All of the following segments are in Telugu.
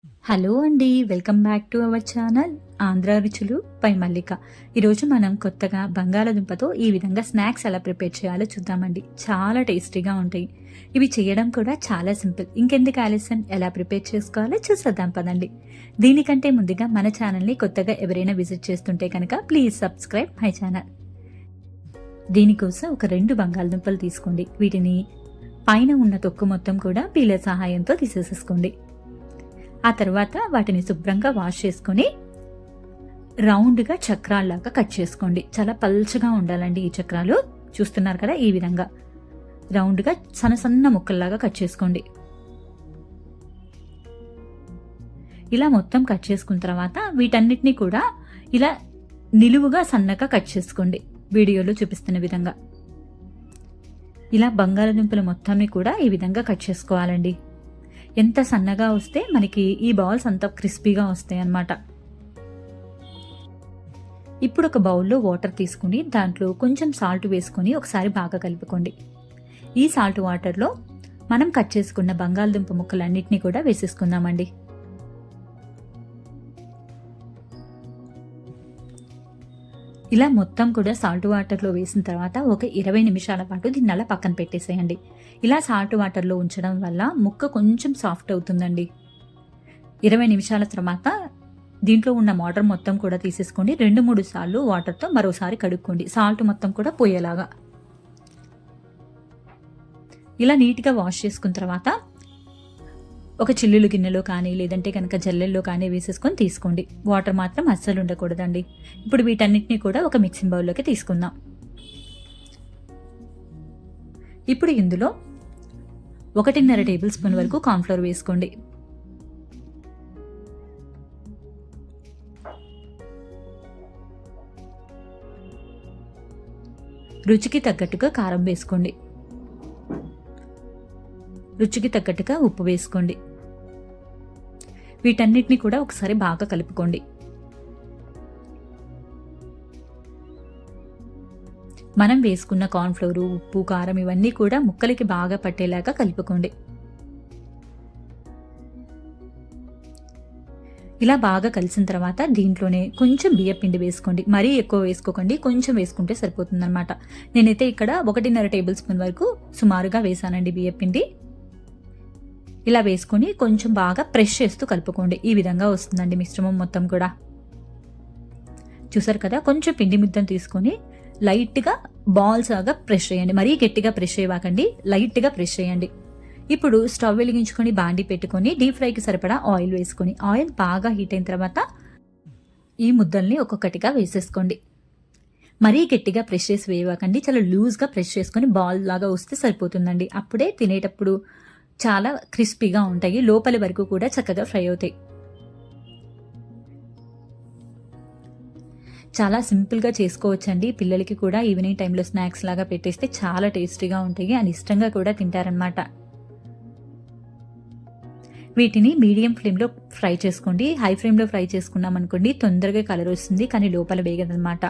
హలో అండి, welcome back to our channel Andhra రుచులు పై మల్లిక. ఈరోజు మనం కొత్తగా బంగాళదుంపతో ఈ విధంగా స్నాక్స్ ఎలా ప్రిపేర్ చేయాలో చూద్దామండి. చాలా టేస్టీగా ఉంటాయి. ఇవి చేయడం కూడా చాలా సింపుల్. ఇంకెందుకు ఆలస్యం, ఎలా ప్రిపేర్ చేసుకోవాలో చూసేద్దాం పదండి. దీనికంటే ముందుగా మన ఛానల్ని కొత్తగా ఎవరైనా విజిట్ చేస్తుంటే కనుక ప్లీజ్ సబ్స్క్రైబ్ మై ఛానల్. దీనికోసం ఒక 2 బంగాళదుంపలు తీసుకోండి. వీటిని పైన ఉన్న తొక్కు మొత్తం కూడా పీలర్ సహాయంతో తీసేసేసుకోండి. ఆ తర్వాత వాటిని శుభ్రంగా వాష్ చేసుకొని రౌండ్గా చక్రాల్లాగా కట్ చేసుకోండి. చాలా పల్చగా ఉండాలండి ఈ చక్రాలు. చూస్తున్నారు కదా, ఈ విధంగా రౌండ్గా సన్న సన్న ముక్కల్లాగా కట్ చేసుకోండి. ఇలా మొత్తం కట్ చేసుకున్న తర్వాత వీటన్నిటిని కూడా ఇలా నిలువుగా సన్నగా కట్ చేసుకోండి. వీడియోలో చూపిస్తున్న విధంగా ఇలా బంగాళదుంపలు మొత్తాన్ని కూడా ఈ విధంగా కట్ చేసుకోవాలండి. ఎంత సన్నగా వస్తే మనకి ఈ బాల్స్ అంత క్రిస్పీగా వస్తాయి అన్నమాట. ఇప్పుడు ఒక బౌల్లో వాటర్ తీసుకుని దాంట్లో కొంచెం సాల్ట్ వేసుకొని ఒకసారి బాగా కలుపుకోండి. ఈ సాల్ట్ వాటర్లో మనం కట్ చేసుకున్న బంగాళదుంప ముక్కలన్నిటినీ కూడా వేసేసుకుందామండి. ఇలా మొత్తం కూడా సాల్ట్ వాటర్లో వేసిన తర్వాత ఒక 20 నిమిషాల పాటు దీన్ని అలా పక్కన పెట్టేసేయండి. ఇలా సాల్ట్ వాటర్లో ఉంచడం వల్ల ముక్క కొంచెం సాఫ్ట్ అవుతుందండి. 20 నిమిషాల తర్వాత దీంట్లో ఉన్న వాటర్ మొత్తం కూడా తీసేసుకోండి. 2-3 సార్లు వాటర్తో మరోసారి కడుక్కోండి, సాల్ట్ మొత్తం కూడా పోయేలాగా. ఇలా నీట్గా వాష్ చేసుకున్న తర్వాత ఒక చిల్లులు గిన్నెలో కానీ లేదంటే కనుక జల్లెల్లో కానీ వేసేసుకొని తీసుకోండి. వాటర్ మాత్రం అస్సలు ఉండకూడదండి. ఇప్పుడు వీటన్నిటిని కూడా ఒక మిక్సింగ్ బౌల్లోకి తీసుకుందాం. ఇప్పుడు ఇందులో 1.5 టేబుల్ స్పూన్ వరకు కార్న్ఫ్లోర్ వేసుకోండి. రుచికి తగ్గట్టుగా కారం వేసుకోండి. రుచికి తగ్గట్టుగా ఉప్పు వేసుకోండి. వీటన్నిటిని కూడా ఒకసారి బాగా కలుపుకోండి. మనం వేసుకున్న కార్న్ఫ్లోర్, ఉప్పు, కారం ఇవన్నీ కూడా ముక్కలకి బాగా పట్టేలాగా కలుపుకోండి. ఇలా బాగా కలిసిన తర్వాత దీంట్లోనే కొంచెం బియ్యపిండి వేసుకోండి. మరీ ఎక్కువ వేసుకోకండి, కొంచెం వేసుకుంటే సరిపోతుందన్నమాట. నేనైతే ఇక్కడ 1.5 టేబుల్ స్పూన్ వరకు సుమారుగా వేసానండి బియ్యపిండి. ఇలా వేసుకొని కొంచెం బాగా ప్రెస్ చేస్తూ కలుపుకోండి. ఈ విధంగా వస్తుందండి మిశ్రమం మొత్తం కూడా. చూసారు కదా, కొంచెం పిండి ముద్దను తీసుకొని లైట్గా బాల్స్ లాగా ప్రెస్ చేయండి. మరీ గట్టిగా ప్రెస్ చేయవాకండి, లైట్గా ప్రెస్ చేయండి. ఇప్పుడు స్టవ్ వెలిగించుకొని బాండి పెట్టుకొని డీప్ ఫ్రైకి సరిపడా ఆయిల్ వేసుకొని ఆయిల్ బాగా హీట్ అయిన తర్వాత ఈ ముద్దల్ని ఒక్కొక్కటిగా వేసేసుకోండి. మరీ గట్టిగా ప్రెస్ చేసి వేయవాకండి, చాలా లూజ్గా ప్రెస్ చేసుకొని బాల్ లాగా వస్తే సరిపోతుందండి. అప్పుడే తినేటప్పుడు చాలా క్రిస్పీగా ఉంటాయి, లోపలి వరకు కూడా చక్కగా ఫ్రై అవుతాయి. చాలా సింపుల్గా చేసుకోవచ్చండి. పిల్లలకి కూడా ఈవినింగ్ టైంలో స్నాక్స్ లాగా పెట్టేస్తే చాలా టేస్టీగా ఉంటాయి అని ఇష్టంగా కూడా తింటారనమాట. వీటిని మీడియం ఫ్లేమ్లో ఫ్రై చేసుకోండి. హై ఫ్లేమ్లో ఫ్రై చేసుకున్నాం అనుకోండి తొందరగా కలర్ వస్తుంది, కానీ లోపల వేగదనమాట.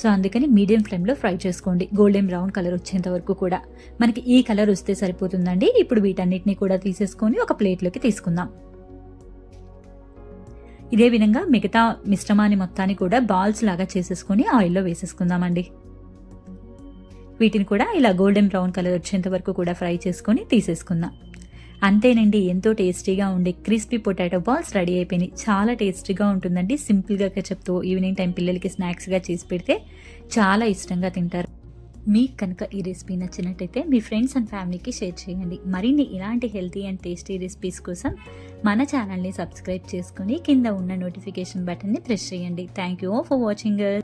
సో అందుకని మీడియం ఫ్లేమ్లో ఫ్రై చేసుకోండి, గోల్డెన్ బ్రౌన్ కలర్ వచ్చేంత వరకు కూడా. మనకి ఈ కలర్ వస్తే సరిపోతుందండి. ఇప్పుడు వీటన్నిటిని కూడా తీసేసుకొని ఒక ప్లేట్లోకి తీసుకుందాం. ఇదే విధంగా మిగతా మిశ్రమాన్ని మొత్తాన్ని కూడా బాల్స్ లాగా చేసేసుకొని ఆయిల్లో వేసేసుకుందామండి. వీటిని కూడా ఇలా గోల్డెన్ బ్రౌన్ కలర్ వచ్చేంత వరకు కూడా ఫ్రై చేసుకొని తీసేసుకుందాం. అంతేనండి, ఎంతో టేస్టీగా ఉండే క్రిస్పీ పొటాటో బాల్స్ రెడీ అయిపోయినాయి. చాలా టేస్టీగా ఉంటుందండి. సింపుల్గా చెప్తూ ఈవినింగ్ టైం పిల్లలకి స్నాక్స్గా చేసి పెడితే చాలా ఇష్టంగా తింటారు. మీకు కనుక ఈ రెసిపీ నచ్చినట్టయితే మీ ఫ్రెండ్స్ అండ్ ఫ్యామిలీకి షేర్ చేయండి. మరిన్ని ఇలాంటి హెల్తీ అండ్ టేస్టీ రెసిపీస్ కోసం మన ఛానల్ని సబ్స్క్రైబ్ చేసుకుని కింద ఉన్న నోటిఫికేషన్ బటన్ని ప్రెస్ చేయండి. Thank you for watching.